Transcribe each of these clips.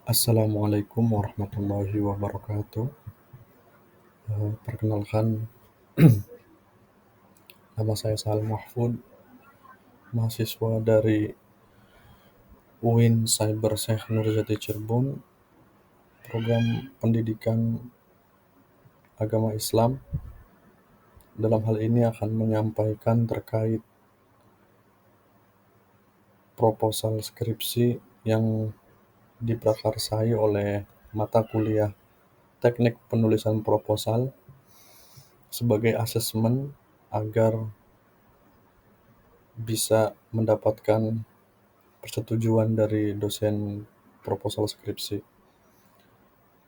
Assalamualaikum warahmatullahi wabarakatuh. Perkenalkan, nama saya Salim Mahfud, mahasiswa dari UIN Cyber Syekh Nurjati Cirebon, program pendidikan agama Islam. Dalam hal ini akan menyampaikan terkait proposal skripsi yang diprakarsai oleh mata kuliah Teknik Penulisan Proposal sebagai asesmen agar bisa mendapatkan persetujuan dari dosen proposal skripsi.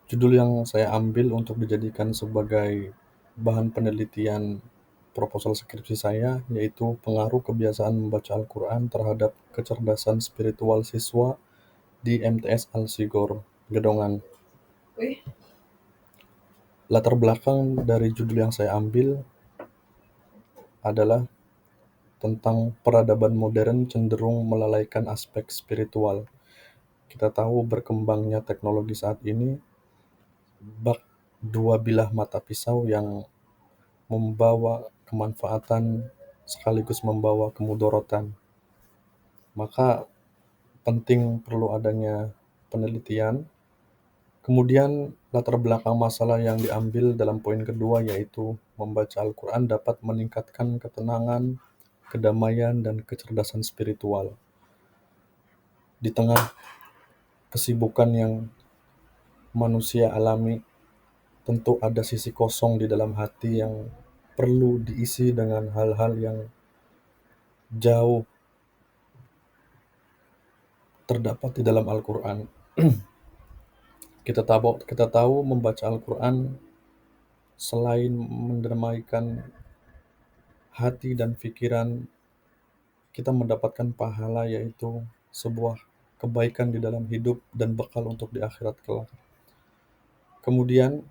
Judul yang saya ambil untuk dijadikan sebagai bahan penelitian proposal skripsi saya yaitu pengaruh kebiasaan membaca Al-Quran terhadap kecerdasan spiritual siswa di MTS Al-Sigor, Gedongan. Latar belakang dari judul yang saya ambil adalah tentang peradaban modern cenderung melalaikan aspek spiritual. Kita tahu berkembangnya teknologi saat ini bak dua bilah mata pisau yang membawa kemanfaatan sekaligus membawa kemudorotan. Maka penting perlu adanya penelitian. Kemudian latar belakang masalah yang diambil dalam poin kedua yaitu membaca Al-Quran dapat meningkatkan ketenangan, kedamaian, dan kecerdasan spiritual. Di tengah kesibukan yang manusia alami, tentu ada sisi kosong di dalam hati yang perlu diisi dengan hal-hal yang jauh terdapat di dalam Al-Quran. Kita tahu membaca Al-Quran selain mendamaikan hati dan pikiran, kita mendapatkan pahala yaitu sebuah kebaikan di dalam hidup dan bekal untuk di akhirat kelak. Kemudian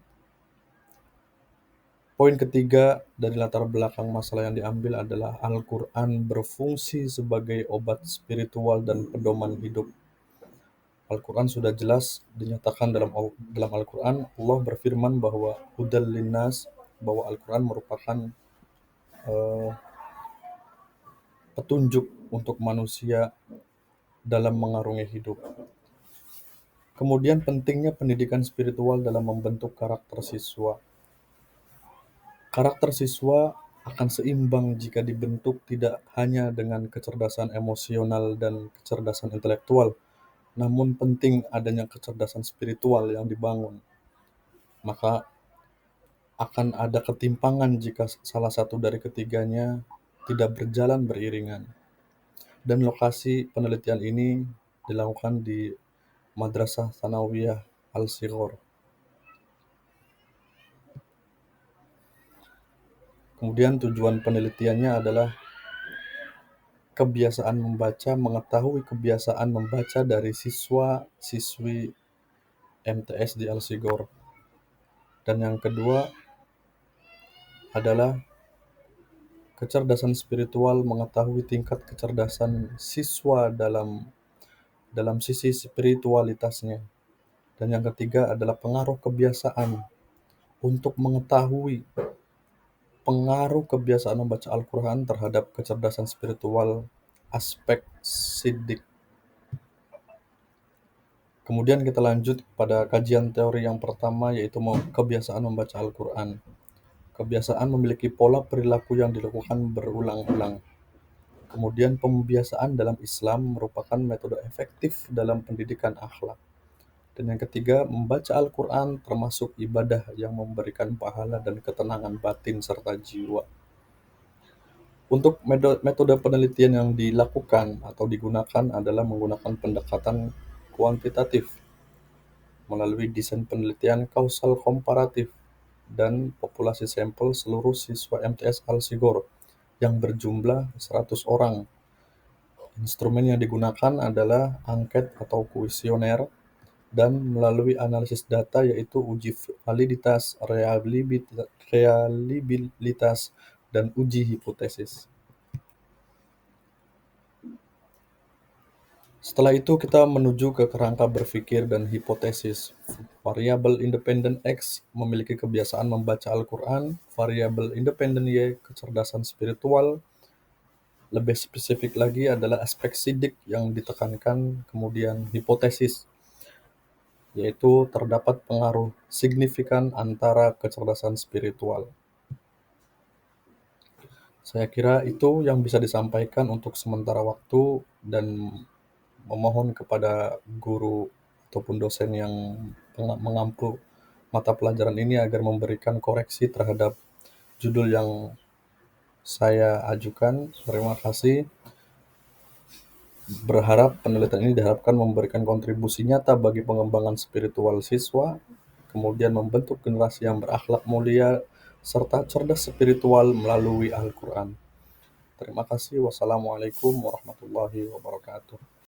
poin ketiga dari latar belakang masalah yang diambil adalah Al-Quran berfungsi sebagai obat spiritual dan pedoman hidup. Al-Quran sudah jelas dinyatakan dalam Al-Quran, Allah berfirman bahwa hudal linnas, bahwa Al-Quran merupakan petunjuk untuk manusia dalam mengarungi hidup. Kemudian pentingnya pendidikan spiritual dalam membentuk karakter siswa. Karakter siswa akan seimbang jika dibentuk tidak hanya dengan kecerdasan emosional dan kecerdasan intelektual, namun penting adanya kecerdasan spiritual yang dibangun. Maka akan ada ketimpangan jika salah satu dari ketiganya tidak berjalan beriringan. Dan lokasi penelitian ini dilakukan di Madrasah Tsanawiyah Al-Sighar. Kemudian tujuan penelitiannya adalah kebiasaan membaca, mengetahui kebiasaan membaca dari siswa-siswi MTS di Al-Sighar. Dan yang kedua adalah kecerdasan spiritual, mengetahui tingkat kecerdasan siswa dalam sisi spiritualitasnya. Dan yang ketiga adalah pengaruh kebiasaan untuk mengetahui pengaruh kebiasaan membaca Al-Quran terhadap kecerdasan spiritual aspek siddiq. Kemudian kita lanjut pada kajian teori yang pertama yaitu kebiasaan membaca Al-Quran. Kebiasaan memiliki pola perilaku yang dilakukan berulang-ulang. Kemudian pembiasaan dalam Islam merupakan metode efektif dalam pendidikan akhlak. Dan yang ketiga, membaca Al-Quran termasuk ibadah yang memberikan pahala dan ketenangan batin serta jiwa. Untuk metode penelitian yang dilakukan atau digunakan adalah menggunakan pendekatan kuantitatif melalui desain penelitian kausal komparatif dan populasi sampel seluruh siswa MTS Al-Sighar yang berjumlah 100 orang. Instrumen yang digunakan adalah angket atau kuesioner dan melalui analisis data yaitu uji validitas, reliabilitas, dan uji hipotesis. Setelah itu kita menuju ke kerangka berpikir dan hipotesis. Variabel independen X memiliki kebiasaan membaca Al-Quran, variabel independen Y kecerdasan spiritual, lebih spesifik lagi adalah aspek sidik yang ditekankan, kemudian hipotesis, yaitu terdapat pengaruh signifikan antara kecerdasan spiritual. Saya kira itu yang bisa disampaikan untuk sementara waktu, dan memohon kepada guru ataupun dosen yang mengampu mata pelajaran ini agar memberikan koreksi terhadap judul yang saya ajukan. Terima kasih. Berharap penelitian ini diharapkan memberikan kontribusi nyata bagi pengembangan spiritual siswa, kemudian membentuk generasi yang berakhlak mulia serta cerdas spiritual melalui Al-Quran. Terima kasih. Wassalamualaikum warahmatullahi wabarakatuh.